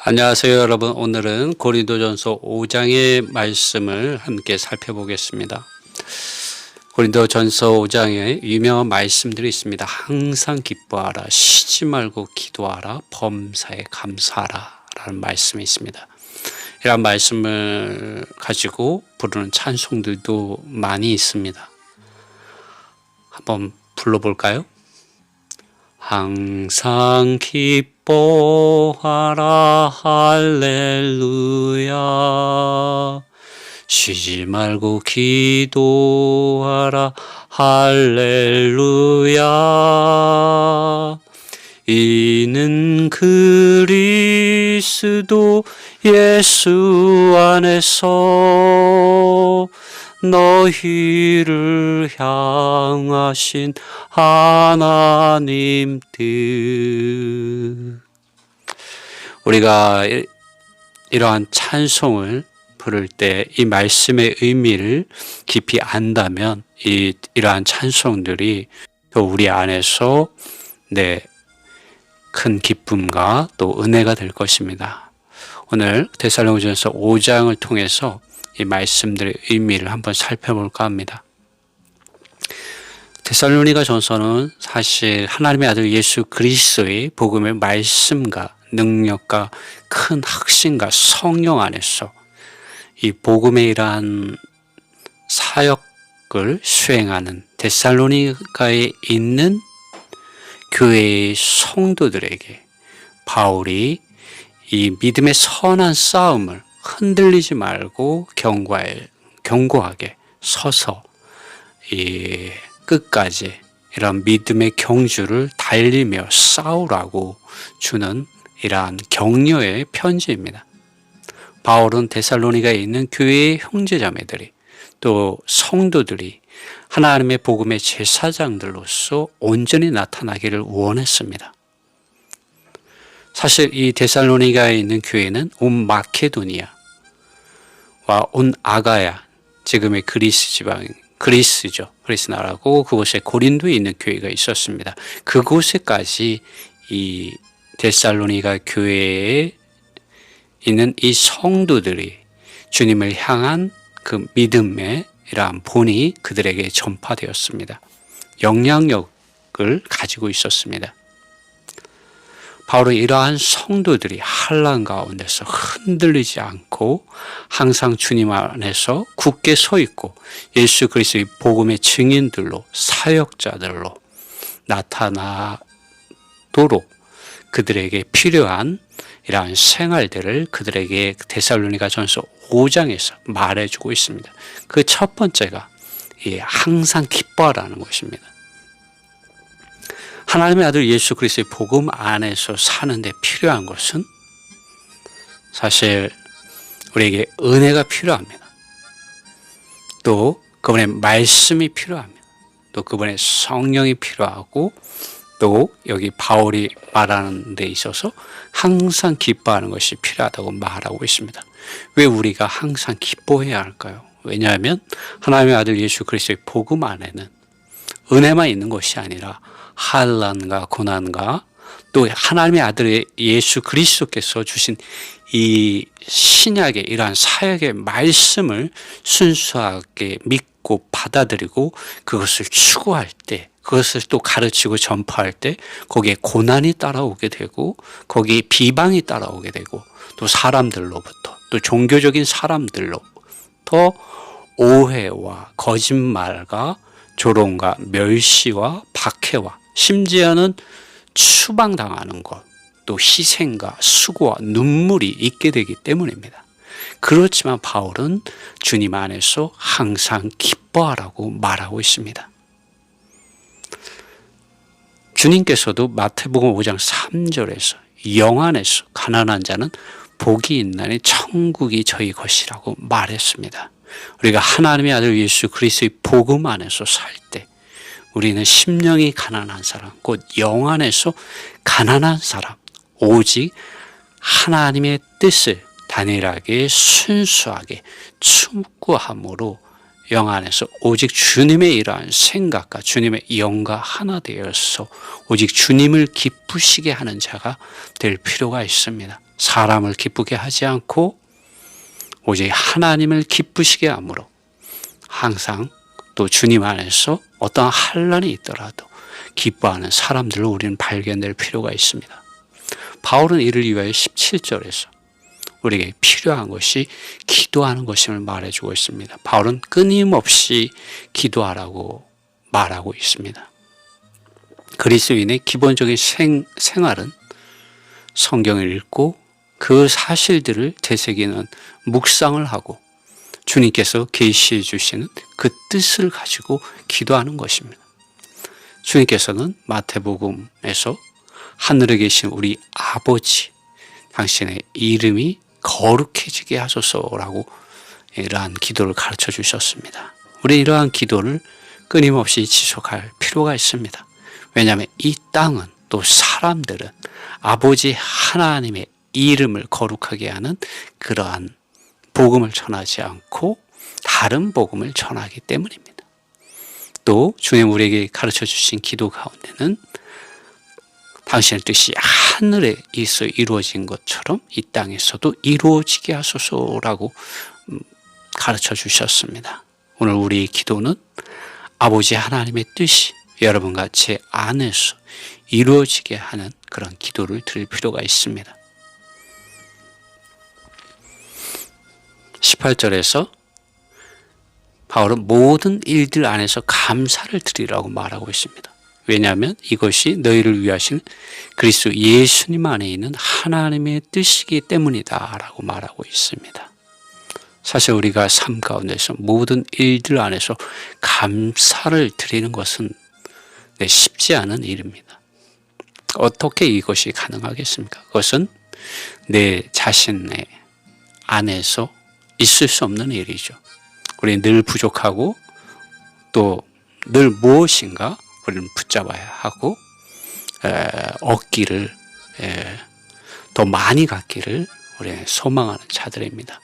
안녕하세요, 여러분. 오늘은 고린도전서 5장의 말씀을 함께 살펴보겠습니다. 고린도전서 5장에 유명한 말씀들이 있습니다. 항상 기뻐하라, 쉬지 말고 기도하라, 범사에 감사하라 라는 말씀이 있습니다. 이런 말씀을 가지고 부르는 찬송들도 많이 있습니다. 한번 불러볼까요? 항상 기뻐하라 할렐루야, 쉬지 말고 기도하라 할렐루야, 이는 그리스도 예수 안에서 너희를 향하신 하나님 뜻. 우리가 이러한 찬송을 부를 때 이 말씀의 의미를 깊이 안다면 이러한 찬송들이 또 우리 안에서 큰 기쁨과 또 은혜가 될 것입니다. 오늘 데살로니가전서 5장을 통해서 이 말씀들의 의미를 한번 살펴볼까 합니다. 데살로니가전서는 사실 하나님의 아들 예수 그리스도의 복음의 말씀과 능력과 큰 확신과 성령 안에서 이 복음의 이러한 사역을 수행하는 데살로니가에 있는 교회의 성도들에게 바울이 이 믿음의 선한 싸움을 흔들리지 말고 견고하게 서서 이 끝까지 이런 믿음의 경주를 달리며 싸우라고 주는 이러한 격려의 편지입니다. 바울은 데살로니가에 있는 교회의 형제자매들이 또 성도들이 하나님의 복음의 제사장들로서 온전히 나타나기를 원했습니다. 사실 이 데살로니가에 있는 교회는 온 마케도니아와 온 아가야, 지금의 그리스 지방, 그리스죠. 그리스 나라고 그곳에 고린도에 있는 교회가 있었습니다. 그곳에까지 이 데살로니가 교회에 있는 이 성도들이 주님을 향한 그 믿음의 이러한 본이 그들에게 전파되었습니다. 영향력을 가지고 있었습니다. 바로 이러한 성도들이 환난 가운데서 흔들리지 않고 항상 주님 안에서 굳게 서 있고 예수 그리스도의 복음의 증인들로 사역자들로 나타나도록 그들에게 필요한 이러한 생활들을 그들에게 데살로니가전서 5장에서 말해주고 있습니다. 그 첫 번째가 항상 기뻐하라는 것입니다. 하나님의 아들 예수 그리스도의 복음 안에서 사는데 필요한 것은 사실 우리에게 은혜가 필요합니다. 또 그분의 말씀이 필요합니다. 또 그분의 성령이 필요하고 또 여기 바울이 말하는 데 있어서 항상 기뻐하는 것이 필요하다고 말하고 있습니다. 왜 우리가 항상 기뻐해야 할까요? 왜냐하면 하나님의 아들 예수 그리스도의 복음 안에는 은혜만 있는 것이 아니라 환난과 고난과 또 하나님의 아들 예수 그리스도께서 주신 이 신약의 이러한 사역의 말씀을 순수하게 믿고 받아들이고 그것을 추구할 때, 그것을 또 가르치고 전파할 때 거기에 고난이 따라오게 되고 거기에 비방이 따라오게 되고 또 사람들로부터 또 종교적인 사람들로부터 오해와 거짓말과 조롱과 멸시와 박해와 심지어는 추방당하는 것, 또 희생과 수고와 눈물이 있게 되기 때문입니다. 그렇지만 바울은 주님 안에서 항상 기뻐하라고 말하고 있습니다. 주님께서도 마태복음 5장 3절에서 영 안에서 가난한 자는 복이 있나니 천국이 저희 것이라고 말했습니다. 우리가 하나님의 아들 예수 그리스도의 복음 안에서 살 때 우리는 심령이 가난한 사람, 곧 영 안에서 가난한 사람, 오직 하나님의 뜻을 단일하게 순수하게 추구함으로 영 안에서 오직 주님의 이러한 생각과 주님의 영과 하나 되어서 오직 주님을 기쁘시게 하는 자가 될 필요가 있습니다. 사람을 기쁘게 하지 않고 오직 하나님을 기쁘시게 함으로 항상 또 주님 안에서 어떠한 환난이 있더라도 기뻐하는 사람들로 우리는 발견될 필요가 있습니다. 바울은 이를 위하여 17절에서 우리에게 필요한 것이 기도하는 것임을 말해주고 있습니다. 바울은 끊임없이 기도하라고 말하고 있습니다. 그리스도인의 기본적인 생활은 성경을 읽고 그 사실들을 되새기는 묵상을 하고 주님께서 계시해 주시는 그 뜻을 가지고 기도하는 것입니다. 주님께서는 마태복음에서 하늘에 계신 우리 아버지, 당신의 이름이 거룩해지게 하소서라고 이러한 기도를 가르쳐 주셨습니다. 우리 이러한 기도를 끊임없이 지속할 필요가 있습니다. 왜냐하면 이 땅은 또 사람들은 아버지 하나님의 이름을 거룩하게 하는 그러한 복음을 전하지 않고 다른 복음을 전하기 때문입니다. 또 주님 우리에게 가르쳐 주신 기도 가운데는 당신의 뜻이 하늘에 있어 이루어진 것처럼 이 땅에서도 이루어지게 하소서라고 가르쳐 주셨습니다. 오늘 우리의 기도는 아버지 하나님의 뜻이 여러분과 제 안에서 이루어지게 하는 그런 기도를 드릴 필요가 있습니다. 18절에서 바울은 모든 일들 안에서 감사를 드리라고 말하고 있습니다. 왜냐하면 이것이 너희를 위하신 그리스도 예수님 안에 있는 하나님의 뜻이기 때문이다 라고 말하고 있습니다. 사실 우리가 삶 가운데서 모든 일들 안에서 감사를 드리는 것은 쉽지 않은 일입니다. 어떻게 이것이 가능하겠습니까? 그것은 내 자신의 안에서 있을 수 없는 일이죠. 우리는 늘 부족하고 또 늘 무엇인가 우리는 붙잡아야 하고 얻기를 더 많이 갖기를 우리는 소망하는 자들입니다.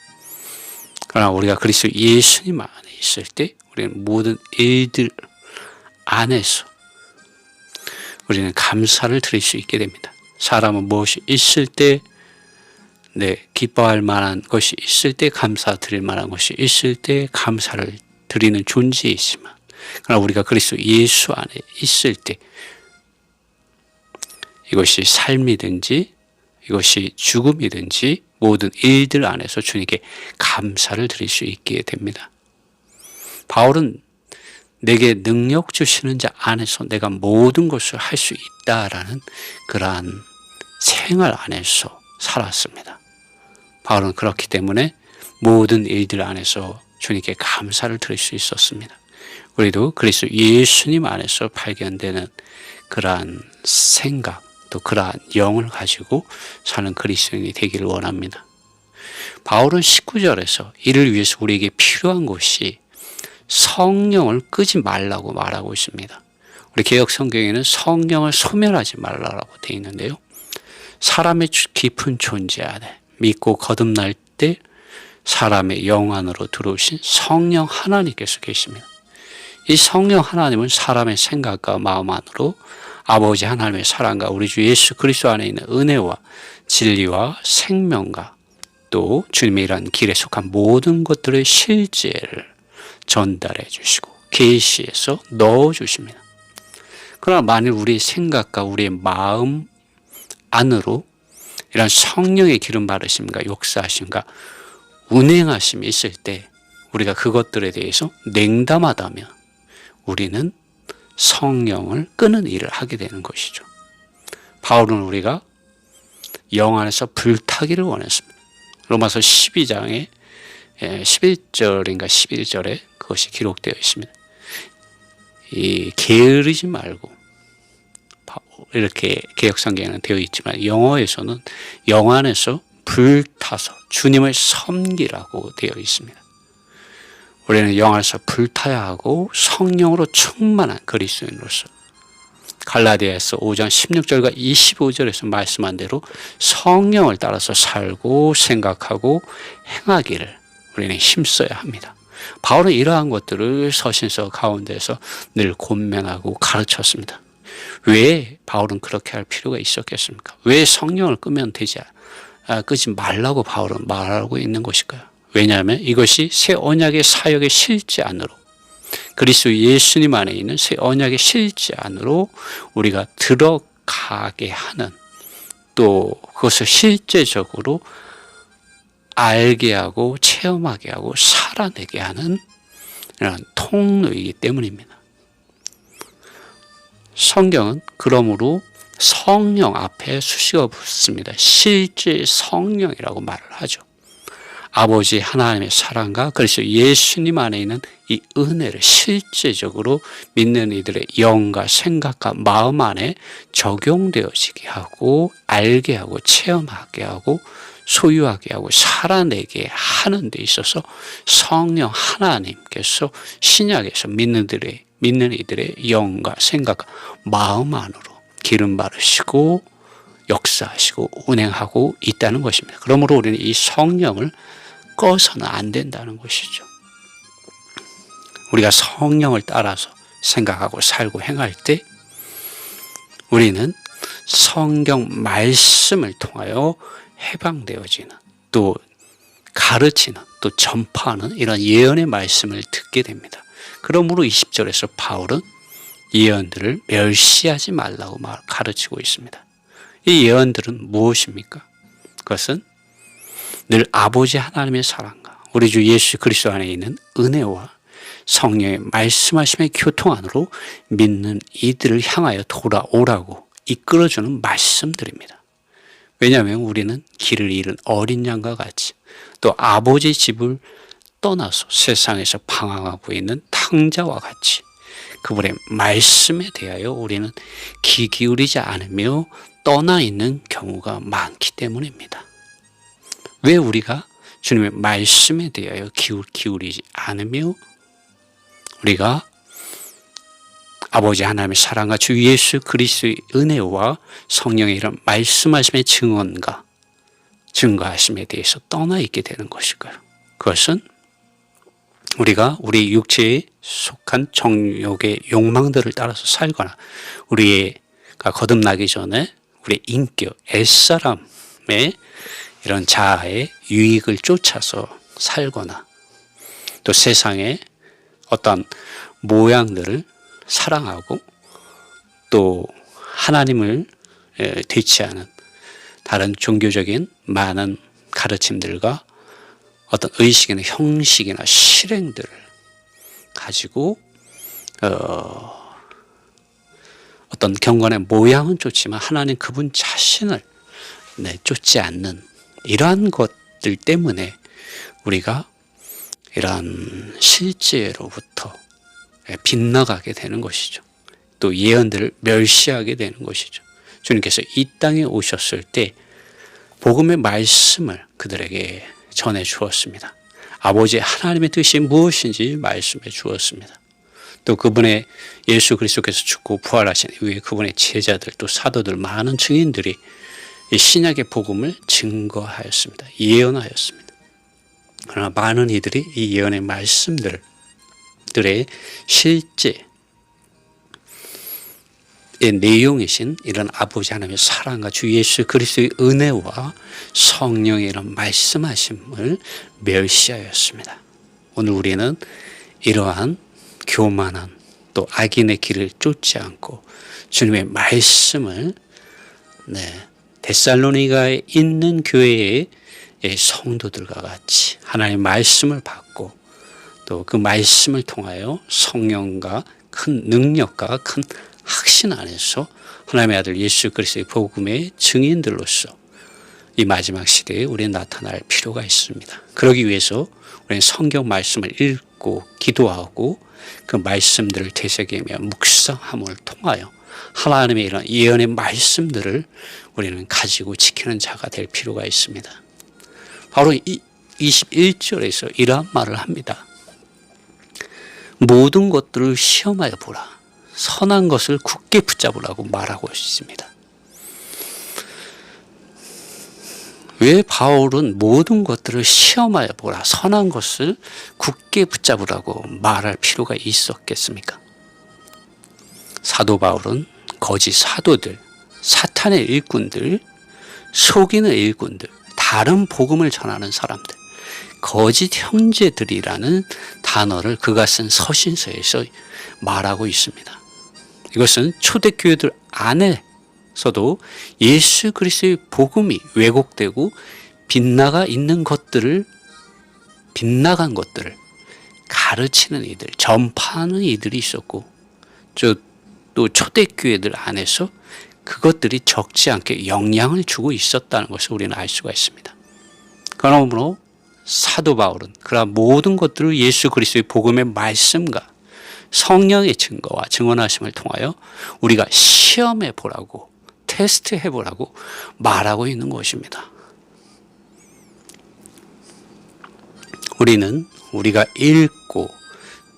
그러나 우리가 그리스도 예수님 안에 있을 때 우리는 모든 일들 안에서 우리는 감사를 드릴 수 있게 됩니다. 사람은 무엇이 있을 때 기뻐할 만한 것이 있을 때 감사 드릴 만한 것이 있을 때 감사를 드리는 존재이지만 그러나 우리가 그리스도 예수 안에 있을 때 이것이 삶이든지 이것이 죽음이든지 모든 일들 안에서 주님께 감사를 드릴 수 있게 됩니다. 바울은 내게 능력 주시는 자 안에서 내가 모든 것을 할 수 있다라는 그러한 생활 안에서 살았습니다. 바울은 그렇기 때문에 모든 일들 안에서 주님께 감사를 드릴 수 있었습니다. 우리도 그리스도 예수님 안에서 발견되는 그러한 생각 또 그러한 영을 가지고 사는 그리스도인이 되기를 원합니다. 바울은 19절에서 이를 위해서 우리에게 필요한 것이 성령을 끄지 말라고 말하고 있습니다. 우리 개역 성경에는 성령을 소멸하지 말라고 되어 있는데요. 사람의 깊은 존재 안에 믿고 거듭날 때 사람의 영 안으로 들어오신 성령 하나님께서 계십니다. 이 성령 하나님은 사람의 생각과 마음 안으로 아버지 하나님의 사랑과 우리 주 예수 그리스도 안에 있는 은혜와 진리와 생명과 또 주님의 이러한 길에 속한 모든 것들의 실제를 전달해 주시고 계시해서 넣어 주십니다. 그러나 만일 우리의 생각과 우리의 마음 안으로 이런 성령의 기름 바르심과 역사하심과 운행하심이 있을 때 우리가 그것들에 대해서 냉담하다면 우리는 성령을 끄는 일을 하게 되는 것이죠. 바울은 우리가 영 안에서 불타기를 원했습니다. 로마서 12장에 11절인가 11절에 그것이 기록되어 있습니다. 이 게으르지 말고 이렇게 개역성경에는 되어 있지만 영어에서는 영 안에서 불타서 주님을 섬기라고 되어 있습니다. 우리는 영 안에서 불타야 하고 성령으로 충만한 그리스도인으로서 갈라디아서 5장 16절과 25절에서 말씀한 대로 성령을 따라서 살고 생각하고 행하기를 우리는 힘써야 합니다. 바울은 이러한 것들을 서신서 가운데서 늘 권면하고 가르쳤습니다. 왜 바울은 그렇게 할 필요가 있었겠습니까? 왜 성령을 끄면 되지 끄지 말라고 바울은 말하고 있는 것일까요? 왜냐하면 이것이 새 언약의 사역의 실제 안으로, 그리스도 예수님 안에 있는 새 언약의 실제 안으로 우리가 들어가게 하는, 또 그것을 실제적으로 알게 하고 체험하게 하고 살아내게 하는 이런 통로이기 때문입니다. 성경은 그러므로 성령 앞에 수식어 붙습니다. 실제 성령이라고 말을 하죠. 아버지 하나님의 사랑과 그리스도 예수님 안에 있는 이 은혜를 실제적으로 믿는 이들의 영과 생각과 마음 안에 적용되어지게 하고 알게 하고 체험하게 하고 소유하게 하고 살아내게 하는 데 있어서 성령 하나님께서 신약에서 믿는 이들의 영과 생각과 마음 안으로 기름 바르시고 역사하시고 운행하고 있다는 것입니다. 그러므로 우리는 이 성령을 꺼서는 안 된다는 것이죠. 우리가 성령을 따라서 생각하고 살고 행할 때 우리는 성경 말씀을 통하여 해방되어지는, 또 가르치는, 또 전파하는 이런 예언의 말씀을 듣게 됩니다. 그러므로 20절에서 바울은 예언들을 멸시하지 말라고 가르치고 있습니다. 이 예언들은 무엇입니까? 그것은 늘 아버지 하나님의 사랑과 우리 주 예수 그리스도 안에 있는 은혜와 성령의 말씀하심의 교통 안으로 믿는 이들을 향하여 돌아오라고 이끌어주는 말씀들입니다. 왜냐하면 우리는 길을 잃은 어린 양과 같이, 또 아버지 집을 떠나서 세상에서 방황하고 있는 탕자와 같이 그분의 말씀에 대하여 우리는 귀 기울이지 않으며 떠나 있는 경우가 많기 때문입니다. 왜 우리가 주님의 말씀에 대하여 기울이지 않으며 우리가 아버지 하나님의 사랑과 주 예수 그리스도의 은혜와 성령의 이런 말씀하심의 증언과 증거하심에 대해서 떠나 있게 되는 것일까요? 그것은 우리가 우리 육체에 속한 정욕의 욕망들을 따라서 살거나 우리가 거듭나기 전에 우리의 인격, 옛사람의 이런 자아의 유익을 쫓아서 살거나 또 세상의 어떤 모양들을 사랑하고 또 하나님을 대치하는 다른 종교적인 많은 가르침들과 어떤 의식이나 형식이나 실행들을 가지고 어떤 경건의 모양은 쫓지만 하나님 그분 자신을 쫓지 않는 이러한 것들 때문에 우리가 이러한 실제로부터 빗나가게 되는 것이죠. 또 예언들을 멸시하게 되는 것이죠. 주님께서 이 땅에 오셨을 때 복음의 말씀을 그들에게 전해 주었습니다. 아버지 하나님의 뜻이 무엇인지 말씀해 주었습니다. 또 그분의 예수 그리스도께서 죽고 부활하신 이후에 그분의 제자들 또 사도들 많은 증인들이 이 신약의 복음을 증거하였습니다. 예언하였습니다. 그러나 많은 이들이 이 예언의 말씀들의 실제 내용이신 이런 아버지 하나님의 사랑과 주 예수 그리스도의 은혜와 성령의 이런 말씀하심을 멸시하였습니다. 오늘 우리는 이러한 교만한 또 악인의 길을 쫓지 않고 주님의 말씀을 데살로니가에 있는 교회의 성도들과 같이 하나님의 말씀을 받고 또 그 말씀을 통하여 성령과 큰 능력과 큰 확신 안에서 하나님의 아들 예수 그리스도의 복음의 증인들로서 이 마지막 시대에 우리는 나타날 필요가 있습니다. 그러기 위해서 우리는 성경 말씀을 읽고 기도하고 그 말씀들을 되새기며 묵상함을 통하여 하나님의 이런 예언의 말씀들을 우리는 가지고 지키는 자가 될 필요가 있습니다. 바로 21절에서 이러한 말을 합니다. 모든 것들을 시험하여 보라. 선한 것을 굳게 붙잡으라고 말하고 있습니다. 왜 바울은 모든 것들을 시험하여 보라, 선한 것을 굳게 붙잡으라고 말할 필요가 있었겠습니까? 사도 바울은 거짓 사도들, 사탄의 일꾼들, 속이는 일꾼들, 다 다른 복음을 전하는 사람들, 거짓 형제들이라는 단어를 그가 쓴 서신서에서 말하고 있습니다. 이것은 초대교회들 안에서도 예수 그리스도의 복음이 왜곡되고 빗나간 것들을 가르치는 이들, 전파하는 이들이 있었고, 또 초대교회들 안에서 그것들이 적지 않게 영향을 주고 있었다는 것을 우리는 알 수가 있습니다. 그러므로 사도 바울은 그러한 모든 것들을 예수 그리스도의 복음의 말씀과 성령의 증거와 증언하심을 통하여 우리가 시험해 보라고, 테스트해 보라고 말하고 있는 것입니다. 우리는 우리가 읽고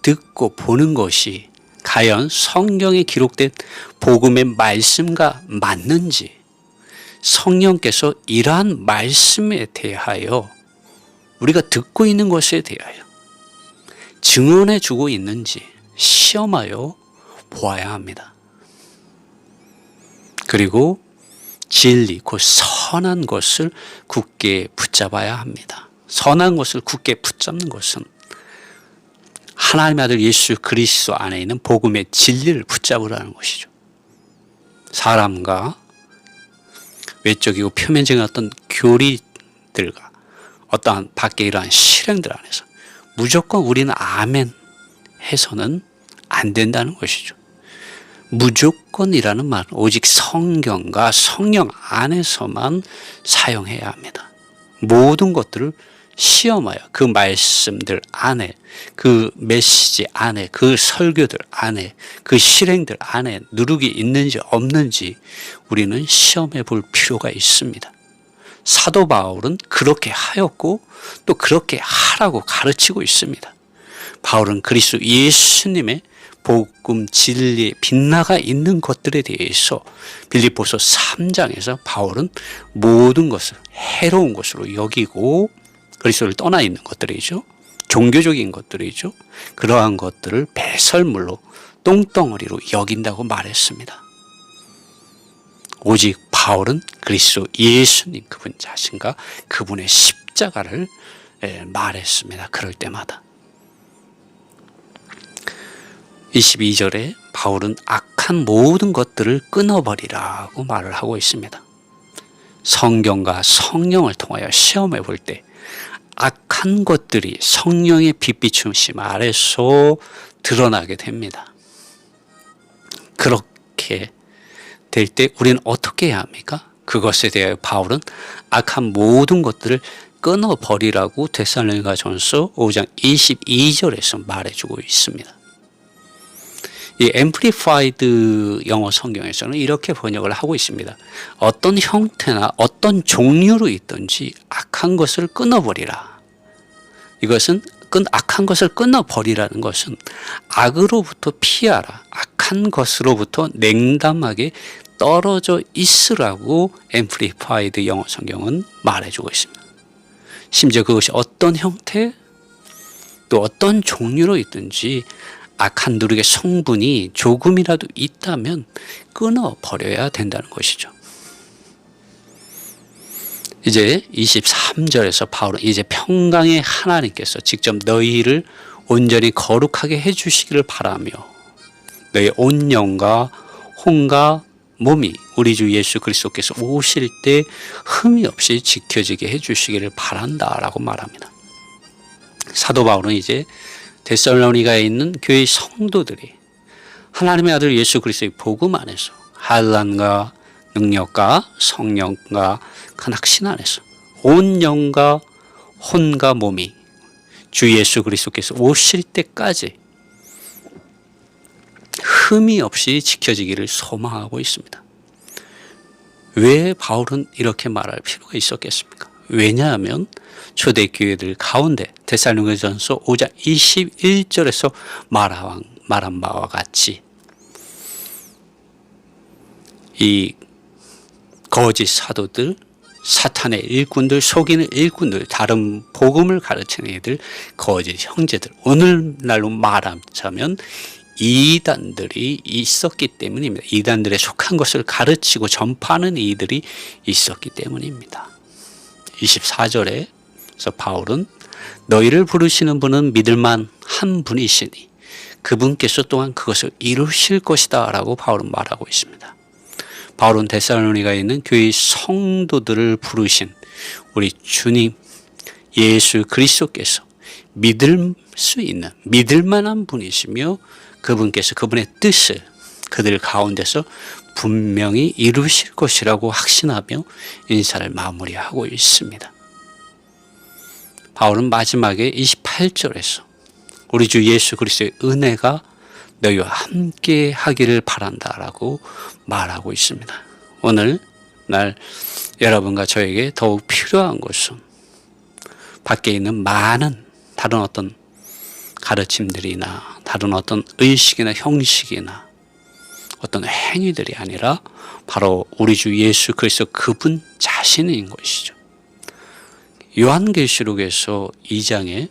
듣고 보는 것이 과연 성경에 기록된 복음의 말씀과 맞는지, 성령께서 이러한 말씀에 대하여 우리가 듣고 있는 것에 대하여 증언해 주고 있는지 시험하여 보아야 합니다. 그리고 진리, 곧 선한 것을 굳게 붙잡아야 합니다. 선한 것을 굳게 붙잡는 것은 하나님의 아들 예수 그리스도 안에 있는 복음의 진리를 붙잡으라는 것이죠. 사람과 외적이고 표면적인 어떤 교리들과 어떠한 밖에 이러한 실행들 안에서 무조건 우리는 아멘 해서는 안 된다는 것이죠. 무조건이라는 말은 오직 성경과 성령 안에서만 사용해야 합니다. 모든 것들을 시험하여 그 말씀들 안에, 그 메시지 안에, 그 설교들 안에, 그 실행들 안에 누룩이 있는지 없는지 우리는 시험해 볼 필요가 있습니다. 사도 바울은 그렇게 하였고 또 그렇게 하라고 가르치고 있습니다. 바울은 그리스도 예수님의 복음 진리에 빗나가 있는 것들에 대해서 빌립보서 3장에서 바울은 모든 것을 해로운 것으로 여기고, 그리스도를 떠나 있는 것들이죠. 종교적인 것들이죠. 그러한 것들을 배설물로, 똥덩어리로 여긴다고 말했습니다. 오직 바울은 그리스도 예수님 그분 자신과 그분의 십자가를 말했습니다. 그럴 때마다. 22절에 바울은 악한 모든 것들을 끊어버리라고 말을 하고 있습니다. 성경과 성령을 통하여 시험해 볼 때 악한 것들이 성령의 빛비추심 아래서 드러나게 됩니다. 그렇게 될 때 우리는 어떻게 해야 합니까? 그것에 대하여 바울은 악한 모든 것들을 끊어버리라고 데살로니가전서 5장 22절에서 말해주고 있습니다. 이 앰플리파이드 영어 성경에서는 이렇게 번역을 하고 있습니다. 어떤 형태나 어떤 종류로 있든지 악한 것을 끊어버리라. 이것은 악한 것을 끊어버리라는 것은 악으로부터 피하라, 악한 것으로부터 냉담하게 떨어져 있으라고 앰플리파이드 영어 성경은 말해주고 있습니다. 심지어 그것이 어떤 형태 또 어떤 종류로 있든지 악한 누룩의 성분이 조금이라도 있다면 끊어버려야 된다는 것이죠. 이제 23절에서 바울은 이제 평강의 하나님께서 직접 너희를 온전히 거룩하게 해주시기를 바라며 너희 온 영과 혼과 몸이 우리 주 예수 그리스도께서 오실 때 흠이 없이 지켜지게 해주시기를 바란다라고 말합니다. 사도 바울은 이제 데살로니가에 있는 교회 성도들이 하나님의 아들 예수 그리스도의 복음 안에서 환난과 능력과 성령과 그 확신 안에서 온 영과 혼과 몸이 주 예수 그리스도께서 오실 때까지 흠이 없이 지켜지기를 소망하고 있습니다. 왜 바울은 이렇게 말할 필요가 있었겠습니까? 왜냐하면 초대교회들 가운데 데살로니가전서 5장 21절에서 말한 바와 같이 이 거짓 사도들, 사탄의 일꾼들, 속이는 일꾼들, 다른 복음을 가르치는 이들, 거짓 형제들, 오늘날로 말하자면 이단들이 있었기 때문입니다. 이단들에 속한 것을 가르치고 전파하는 이들이 있었기 때문입니다. 24절에서 바울은 너희를 부르시는 분은 믿을만 한 분이시니 그분께서 또한 그것을 이루실 것이다 라고 바울은 말하고 있습니다. 바울은 데살로니가에 있는 교회 성도들을 부르신 우리 주님 예수 그리스도께서 믿을 수 있는 믿을 만한 분이시며 그분께서 그분의 뜻을 그들 가운데서 분명히 이루실 것이라고 확신하며 인사를 마무리하고 있습니다. 바울은 마지막에 28절에서 우리 주 예수 그리스도의 은혜가 너희와 함께 하기를 바란다라고 말하고 있습니다. 오늘 날 여러분과 저에게 더욱 필요한 것은 밖에 있는 많은 다른 어떤 가르침들이나 다른 어떤 의식이나 형식이나 어떤 행위들이 아니라 바로 우리 주 예수 그리스도 그분 자신인 것이죠. 요한계시록에서 2장에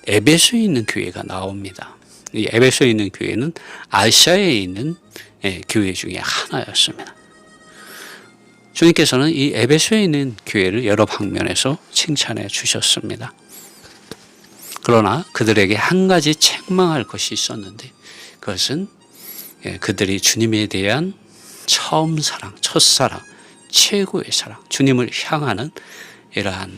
에베소에 있는 교회가 나옵니다. 이 에베소에 있는 교회는 아시아에 있는 교회 중에 하나였습니다. 주님께서는 이 에베소에 있는 교회를 여러 방면에서 칭찬해 주셨습니다. 그러나 그들에게 한 가지 책망할 것이 있었는데 그것은 그들이 주님에 대한 처음 사랑, 첫사랑, 최고의 사랑, 주님을 향하는 이러한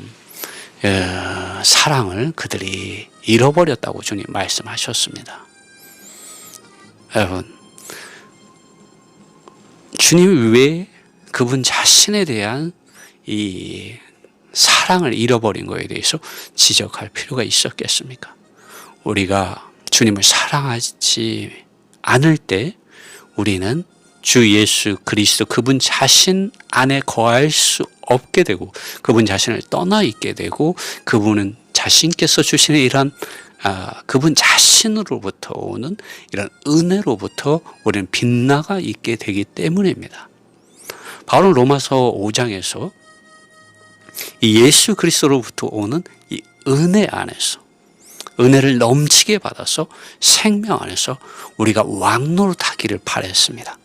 사랑을 그들이 잃어버렸다고 주님 말씀하셨습니다. 여러분, 주님 왜 그분 자신에 대한 이 사랑을 잃어버린 것에 대해서 지적할 필요가 있었겠습니까? 우리가 주님을 사랑하지 않을 때 우리는 주 예수 그리스도 그분 자신 안에 거할 수 없게 되고 그분 자신을 떠나 있게 되고 그분은 자신께서 주시는 이런 그분 자신으로부터 오는 이런 은혜로부터 우리는 빗나가 있게 되기 때문입니다. 바울은 로마서 5장에서 이 예수 그리스도로부터 오는 이 은혜 안에서 은혜를 넘치게 받아서 생명 안에서 우리가 왕노릇하기를 바랬습니다.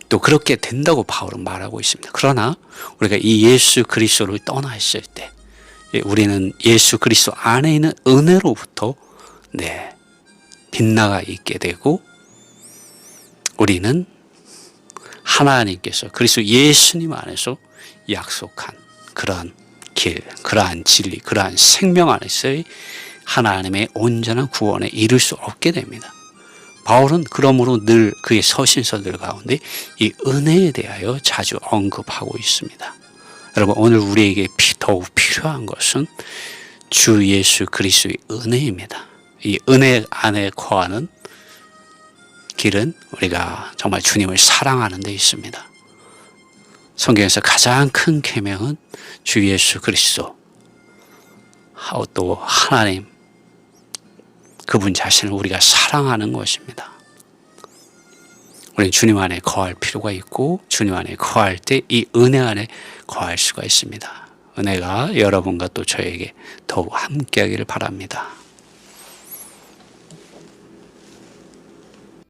또 그렇게 된다고 바울은 말하고 있습니다. 그러나 우리가 이 예수 그리스도를 떠나 있을 때 우리는 예수 그리스도 안에 있는 은혜로부터 빗나가 있게 되고 우리는 하나님께서 그리스도 예수님 안에서 약속한 그러한 길, 그러한 진리, 그러한 생명 안에서의 하나님의 온전한 구원에 이룰 수 없게 됩니다. 바울은 그러므로 늘 그의 서신서들 가운데 이 은혜에 대하여 자주 언급하고 있습니다. 여러분, 오늘 우리에게 더욱 필요한 것은 주 예수 그리스도의 은혜입니다. 이 은혜 안에 거하는 길은 우리가 정말 주님을 사랑하는 데 있습니다. 성경에서 가장 큰 계명은 주 예수 그리스도 하고 또 하나님 그분 자신을 우리가 사랑하는 것입니다. 우리는 주님 안에 거할 필요가 있고 주님 안에 거할 때 이 은혜 안에 거할 수가 있습니다. 은혜가 여러분과 또 저에게 더욱 함께하기를 바랍니다.